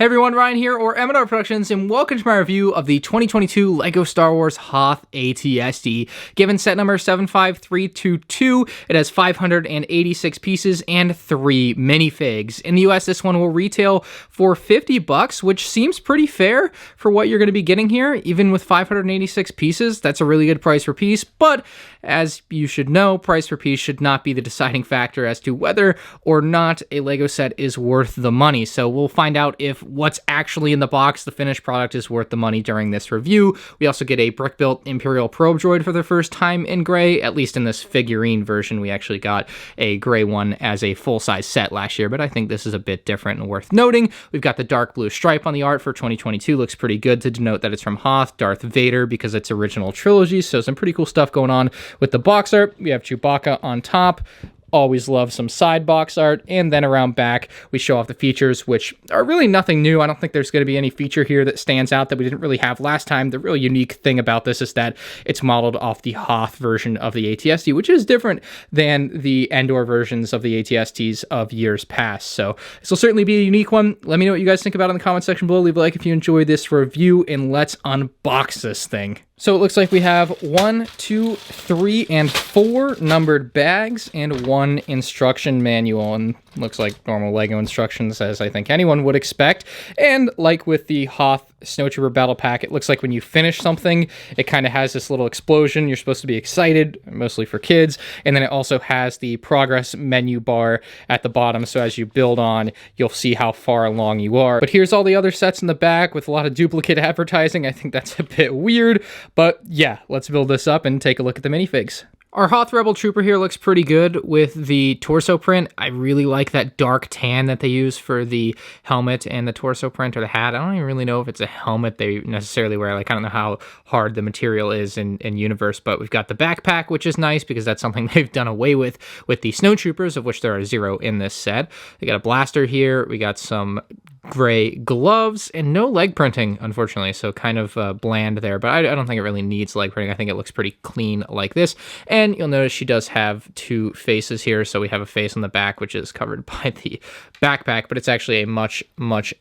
Hey everyone, Ryan here, or M&R Productions, and welcome to my review of the 2022 LEGO Star Wars Hoth AT-ST. Given set number 75322, it has 586 pieces and 3 minifigs. In the US, this one will retail for $50, which seems pretty fair for what you're going to be getting here. Even with 586 pieces, that's a really good price per piece, but as you should know, price per piece should not be the deciding factor as to whether or not a LEGO set is worth the money. So we'll find out if what's actually in the box, the finished product, is worth the money during this review. We also get a brick-built Imperial Probe Droid for the first time in gray, at least in this figurine version. We actually got a gray one as a full-size set last year, but I think this is a bit different and worth noting. We've got the dark blue stripe on the art for 2022. Looks pretty good to denote that it's from Hoth. Darth Vader because it's original trilogy, so some pretty cool stuff going on with the box art. We have Chewbacca on top. Always love some side box art, and then around back we show off the features, which are really nothing new. I don't think there's going to be any feature here that stands out that we didn't really have last time. The really unique thing about this is that it's modeled off the Hoth version of the AT-ST, which is different than the Endor versions of the AT-STs of years past. So this will certainly be a unique one. Let me know what you guys think about it in the comment section below. Leave a like if you enjoyed this review, and let's unbox this thing. So it looks like we have 1, 2, 3, and 4 numbered bags and 1 instruction manual, and looks like normal LEGO instructions, as I think anyone would expect. And like with the Hoth Snowtrooper Battle Pack, it looks like when you finish something, it kind of has this little explosion. You're supposed to be excited, mostly for kids. And then it also has the progress menu bar at the bottom, so as you build on, you'll see how far along you are. But here's all the other sets in the back with a lot of duplicate advertising. I think that's a bit weird, but yeah, let's build this up and take a look at the minifigs. Our Hoth Rebel Trooper here looks pretty good with the torso print. I really like that dark tan that they use for the helmet and the torso print, or the hat. I don't even really know if it's a helmet they necessarily wear. Like, I don't know how hard the material is in universe, but we've got the backpack, which is nice because that's something they've done away with the snowtroopers, of which there are 0 in this set. We got a blaster here. We got some gray gloves and no leg printing, unfortunately, so kind of bland there, but I don't think it really needs leg printing. I think it looks pretty clean like this. And you'll notice she does have 2 faces here, so we have a face on the back which is covered by the backpack, but it's actually a much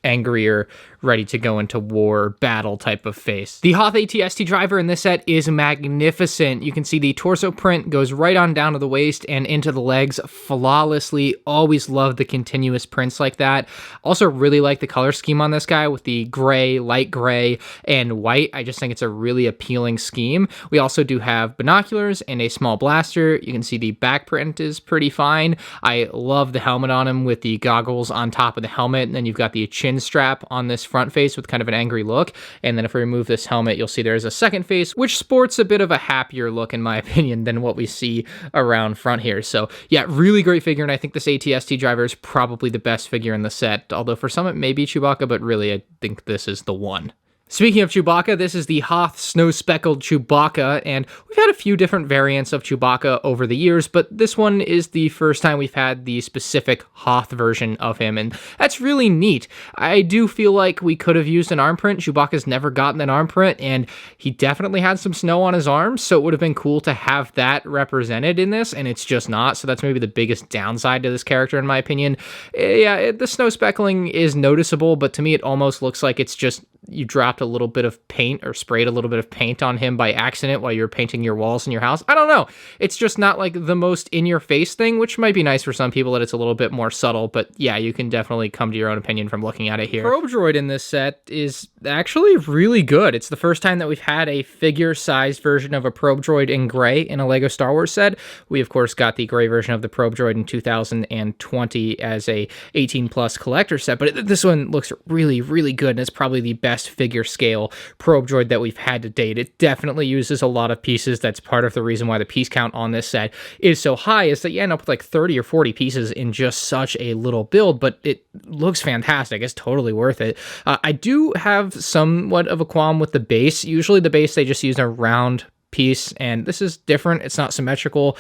angrier, ready to go into war battle type of face. The Hoth AT-ST driver in this set is magnificent. You can see the torso print goes right on down to the waist and into the legs flawlessly. Always love the continuous prints like that. Also really like the color scheme on this guy with the gray, light gray, and white. I just think it's a really appealing scheme. We also do have binoculars and a small blaster. You can see the back print is pretty fine. I love the helmet on him with the goggles on top of the helmet, and then you've got the chin strap on this front face with kind of an angry look. And then if we remove this helmet, you'll see there's a second face, which sports a bit of a happier look, in my opinion, than what we see around front here. So yeah, really great figure, and I think this AT-ST driver is probably the best figure in the set, although for some it may be Chewbacca, but really I think this is the one. Speaking of Chewbacca, this is the Hoth snow-speckled Chewbacca, and we've had a few different variants of Chewbacca over the years, but this one is the first time we've had the specific Hoth version of him, and that's really neat. I do feel like we could have used an arm print. Chewbacca's never gotten an arm print, and he definitely had some snow on his arms, so it would have been cool to have that represented in this, and it's just not, so that's maybe the biggest downside to this character, in my opinion. Yeah, the snow speckling is noticeable, but to me it almost looks like it's just you dropped a little bit of paint or sprayed a little bit of paint on him by accident while you're painting your walls in your house. I don't know. It's just not like the most in-your-face thing, which might be nice for some people that it's a little bit more subtle, but yeah, you can definitely come to your own opinion from looking at it here. Probe Droid in this set is actually really good. It's the first time that we've had a figure-sized version of a Probe Droid in gray in a LEGO Star Wars set. We, of course, got the gray version of the Probe Droid in 2020 as a 18-plus collector set, but this one looks really good, and it's probably the best figure scale Probe Droid that we've had to date. It definitely uses a lot of pieces. That's part of the reason why the piece count on this set is so high, is that you end up with like 30 or 40 pieces in just such a little build, but it looks fantastic. It's totally worth it. I do have somewhat of a qualm with the base. Usually the base, they just use a round piece, and this is different. It's not symmetrical.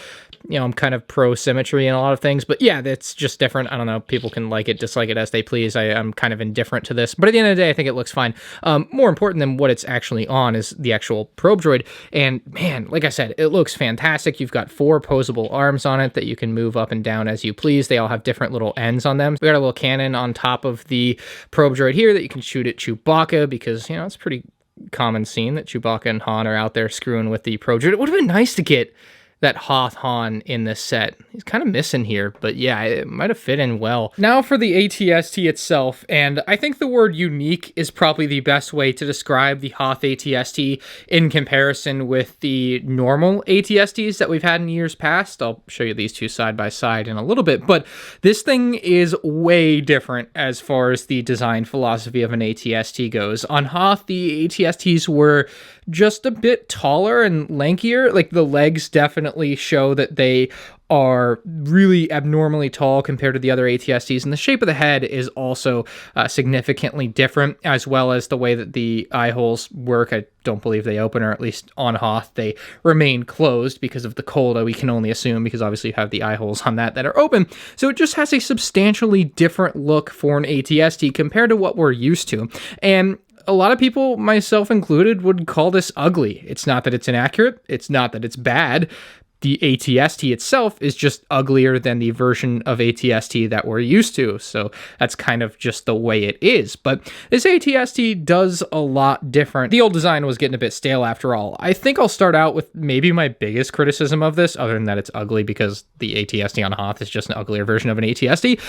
I'm kind of pro symmetry in a lot of things, but yeah, that's just different. I don't know. People can like it, dislike it as they please. I'm kind of indifferent to this, but at the end of the day, I think it looks fine. More important than what it's actually on is the actual probe droid. And man, like I said, it looks fantastic. You've got 4 opposable arms on it that you can move up and down as you please. They all have different little ends on them. We got a little cannon on top of the probe droid here that you can shoot at Chewbacca, because, it's pretty common scene that Chewbacca and Han are out there screwing with the probe droid. It would have been nice to get that Hoth Han in this set. He's kind of missing here, but yeah, it might have fit in well. Now for the AT-ST itself, and I think the word unique is probably the best way to describe the Hoth AT-ST in comparison with the normal AT-STs that we've had in years past. I'll show you these two side by side in a little bit, but this thing is way different as far as the design philosophy of an AT-ST goes. On Hoth, the AT-STs were just a bit taller and lankier. Like, the legs definitely show that they are really abnormally tall compared to the other AT-STs, and the shape of the head is also significantly different, as well as the way that the eye holes work. I don't believe they open, or at least on Hoth they remain closed because of the cold. We can only assume, because obviously you have the eye holes on that are open. So it just has a substantially different look for an AT-ST compared to what we're used to. And a lot of people, myself included, would call this ugly. It's not that it's inaccurate. It's not that it's bad. The AT-ST itself is just uglier than the version of AT-ST that we're used to. So that's kind of just the way it is. But this AT-ST does a lot different. The old design was getting a bit stale after all. I think I'll start out with maybe my biggest criticism of this, other than that it's ugly, because the AT-ST on Hoth is just an uglier version of an AT-ST.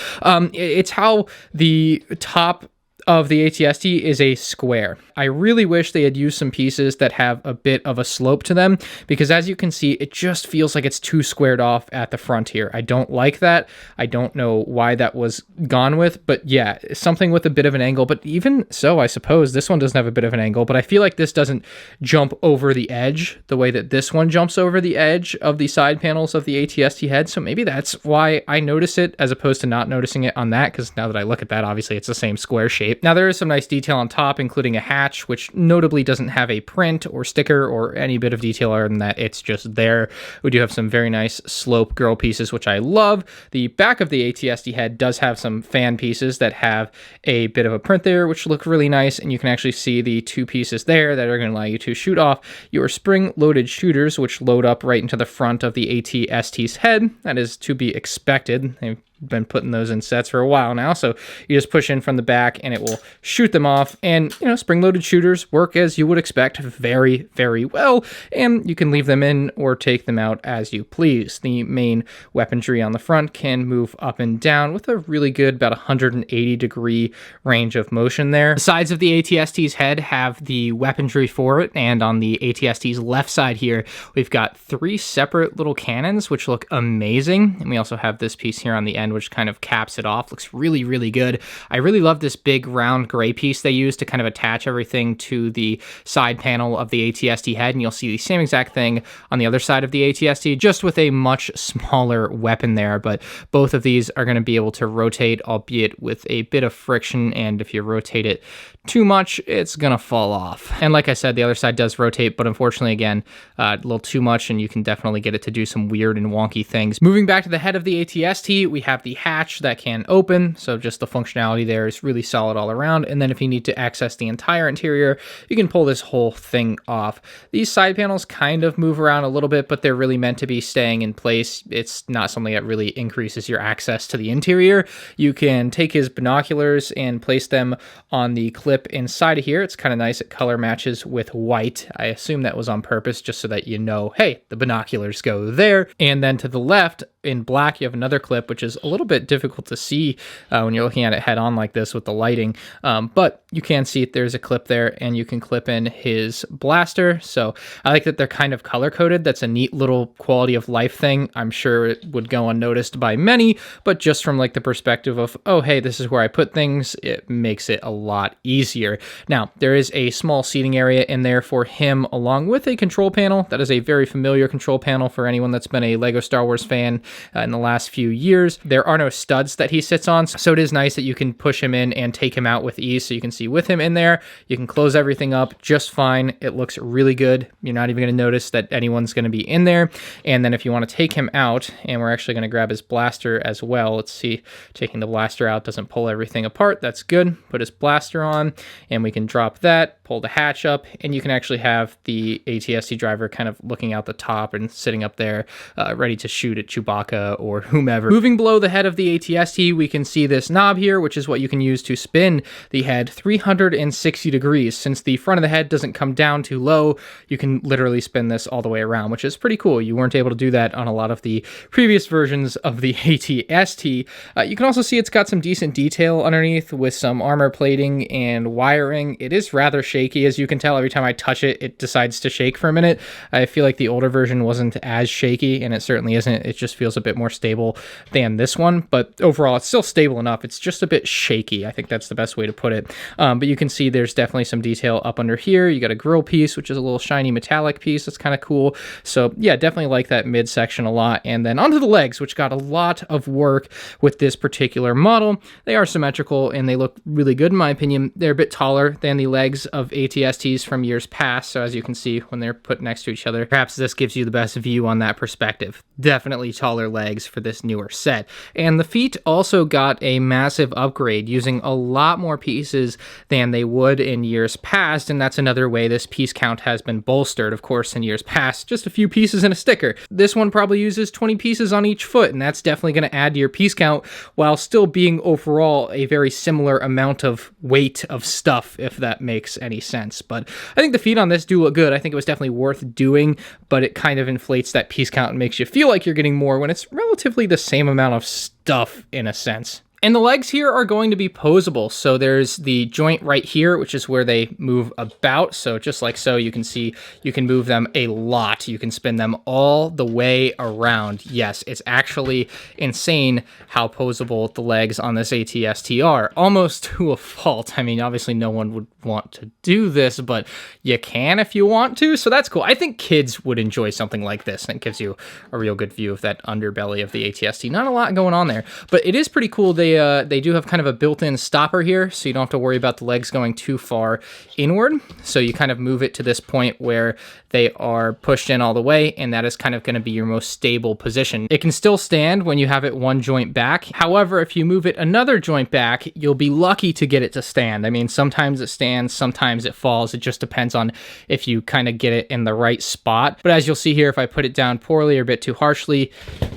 It's how the top of the AT-ST is a square. I really wish they had used some pieces that have a bit of a slope to them, because as you can see, it just feels like it's too squared off at the front here. I don't like that. I don't know why that was gone with, but yeah, something with a bit of an angle. But even so, I suppose this one doesn't have a bit of an angle, but I feel like this doesn't jump over the edge the way that this one jumps over the edge of the side panels of the AT-ST head. So maybe that's why I notice it as opposed to not noticing it on that, because now that I look at that, obviously it's the same square shape. Now, there is some nice detail on top, including a hatch, which notably doesn't have a print or sticker or any bit of detail other than that. It's just there. We do have some very nice slope girl pieces, which I love. The back of the AT-ST head does have some fan pieces that have a bit of a print there, which look really nice, and you can actually see the 2 pieces there that are going to allow you to shoot off your spring-loaded shooters, which load up right into the front of the AT-ST's head. That is to be expected. They've been putting those in sets for a while now, so you just push in from the back and it will shoot them off. And spring-loaded shooters work as you would expect very, very well, and you can leave them in or take them out as you please. The main weaponry on the front can move up and down with a really good about 180 degree range of motion there. The sides of the AT-ST's head have the weaponry for it, and on the AT-ST's left side here we've got 3 separate little cannons which look amazing, and we also have this piece here on the end which kind of caps it off. Looks really, really good. I really love this big round gray piece they use to kind of attach everything to the side panel of the AT-ST head, and you'll see the same exact thing on the other side of the AT-ST, just with a much smaller weapon there. But both of these are going to be able to rotate, albeit with a bit of friction, and if you rotate it too much, it's gonna fall off. And like I said, the other side does rotate, but unfortunately, again, a little too much, and you can definitely get it to do some weird and wonky things. Moving back to the head of the AT-ST, we have the hatch that can open, so just the functionality there is really solid all around. And then if you need to access the entire interior, you can pull this whole thing off. These side panels kind of move around a little bit, but they're really meant to be staying in place. It's not something that really increases your access to the interior. You can take his binoculars and place them on the clip inside of here. It's kind of nice. It color matches with white. I assume that was on purpose, just so that you know, hey, the binoculars go there. And then to the left, in black, you have another clip, which is a little bit difficult to see when you're looking at it head on like this with the lighting. But you can see there's a clip there, and you can clip in his blaster. So I like that they're kind of color coded. That's a neat little quality of life thing. I'm sure it would go unnoticed by many, but just from like the perspective of, oh, hey, this is where I put things, it makes it a lot easier. Now, there is a small seating area in there for him, along with a control panel. That is a very familiar control panel for anyone that's been a LEGO Star Wars fan. in the last few years. There are no studs that he sits on, so it is nice that you can push him in and take him out with ease. So you can see with him in there, you can close everything up just fine. It looks really good. You're not even going to notice that anyone's going to be in there. And then if you want to take him out, and we're actually going to grab his blaster as well. Let's see, taking the blaster out doesn't pull everything apart. That's good. Put his blaster on, and we can drop that, pull the hatch up, and you can actually have the AT-ST driver kind of looking out the top and sitting up there, ready to shoot at Chewbacca or whomever. Moving below the head of the AT-ST, we can see this knob here, which is what you can use to spin the head 360 degrees. Since the front of the head doesn't come down too low, you can literally spin this all the way around, which is pretty cool. You weren't able to do that on a lot of the previous versions of the AT-ST. You can also see it's got some decent detail underneath with some armor plating and wiring. It is rather shaky, as you can tell. Every time I touch it, it decides to shake for a minute. I feel like the older version wasn't as shaky, and it certainly isn't. It just feels a bit more stable than this one, but overall it's still stable enough. It's just a bit shaky. I think that's the best way to put it. But you can see there's definitely some detail up under here. You got a grill piece, which is a little shiny metallic piece. That's kind of cool. So yeah, definitely like that midsection a lot. And then onto the legs, which got a lot of work with this particular model. They are symmetrical and they look really good in my opinion. They're a bit taller than the legs of AT-STs from years past. So as you can see when they're put next to each other, perhaps this gives you the best view on that perspective. Definitely taller legs for this newer set. And the feet also got a massive upgrade, using a lot more pieces than they would in years past. And that's another way this piece count has been bolstered. Of course, in years past, just a few pieces and a sticker. This one probably uses 20 pieces on each foot, and that's definitely going to add to your piece count while still being overall a very similar amount of weight of stuff, if that makes any sense. But I think the feet on this do look good. I think it was definitely worth doing, but it kind of inflates that piece count and makes you feel like you're getting more when it's relatively the same amount of stuff in a sense. And the legs here are going to be posable. So there's the joint right here, which is where they move about. So just like so, you can see you can move them a lot. You can spin them all the way around. Yes, it's actually insane how posable the legs on this AT-ST are, almost to a fault. I mean, obviously no one would want to do this, but you can if you want to. So that's cool. I think kids would enjoy something like this, and it gives you a real good view of that underbelly of the AT-ST. Not a lot going on there, but it is pretty cool. They do have kind of a built-in stopper here, so you don't have to worry about the legs going too far inward. So you kind of move it to this point where they are pushed in all the way, and that is kind of going to be your most stable position. It can still stand when you have it one joint back. However, if you move it another joint back, you'll be lucky to get it to stand. I mean, sometimes it stands, sometimes it falls. It just depends on if you kind of get it in the right spot. But as you'll see here, if I put it down poorly or a bit too harshly,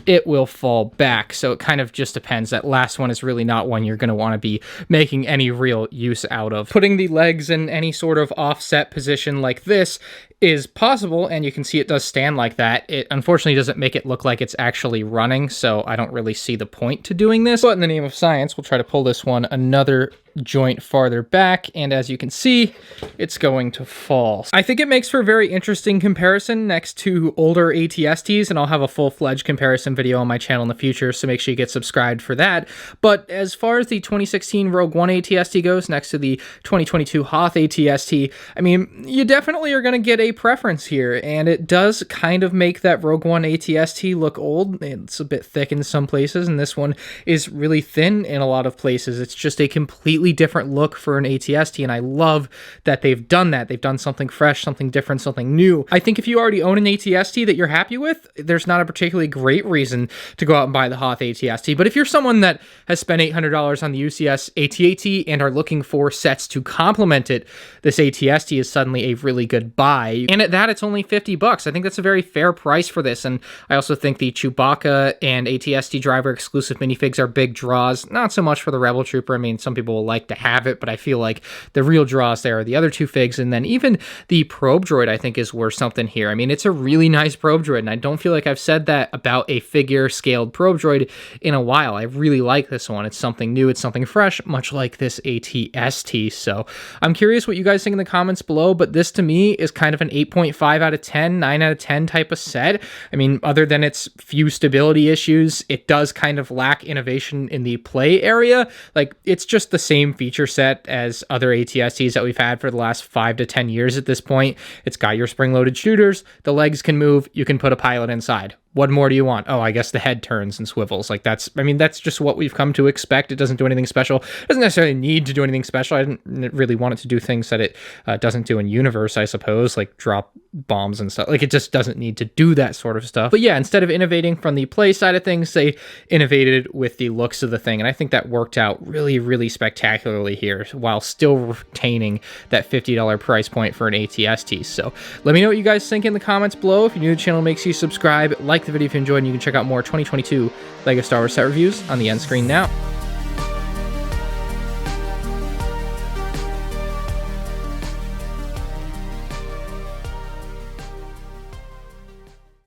it will fall back. So it kind of just depends. That last one is really not one you're going to want to be making any real use out of. Putting the legs in any sort of offset position like this is possible, and you can see it does stand like that. It unfortunately doesn't make it look like it's actually running, so I don't really see the point to doing this. But in the name of science, we'll try to pull this one another joint farther back, and as you can see, it's going to fall. I think it makes for a very interesting comparison next to older AT-STs, and I'll have a full-fledged comparison video on my channel in the future, so make sure you get subscribed for that. But as far as the 2016 Rogue One AT-ST goes, next to the 2022 Hoth AT-ST, I mean, you definitely are going to get a preference here, and it does kind of make that Rogue One AT-ST look old. It's a bit thick in some places, and this one is really thin in a lot of places. It's just a completely different look for an AT-ST, and I love that they've done that. They've done something fresh, something different, something new. I think if you already own an AT-ST that you're happy with, there's not a particularly great reason to go out and buy the Hoth AT-ST. But if you're someone that has spent $800 on the UCS AT-AT and are looking for sets to complement it, this AT-ST is suddenly a really good buy. And at that, it's only $50. I think that's a very fair price for this. And I also think the Chewbacca and AT-ST driver exclusive minifigs are big draws. Not so much for the Rebel Trooper. I mean, some people will like to have it, but I feel like the real draws there are the other two figs. And then even the Probe Droid, I think, is worth something here. I mean, it's a really nice Probe Droid, and I don't feel like I've said that about a figure scaled Probe Droid in a while. I really like this one. It's something new. It's something fresh, much like this AT-ST. So I'm curious what you guys think in the comments below, but this to me is kind of an 8.5 out of 10, 9 out of 10 type of set. I mean, other than its few stability issues, it does kind of lack innovation in the play area. Like, it's just the same feature set as other AT-STs that we've had for the last 5 to 10 years at this point. It's got your spring-loaded shooters, the legs can move, you can put a pilot inside. what more do you want? Oh, I guess the head turns and swivels. Like that's just what we've come to expect. It doesn't do anything special. It doesn't necessarily need to do anything special. I didn't really want it to do things that it doesn't do in universe, I suppose, like drop bombs and stuff. Like it just doesn't need to do that sort of stuff. But yeah, instead of innovating from the play side of things, they innovated with the looks of the thing. And I think that worked out really, really spectacularly here while still retaining that $50 price point for an AT-ST. So let me know what you guys think in the comments below. If you're new to the channel, make sure you subscribe, like the video if you enjoyed, and you can check out more 2022 LEGO Star Wars set reviews on the end screen now.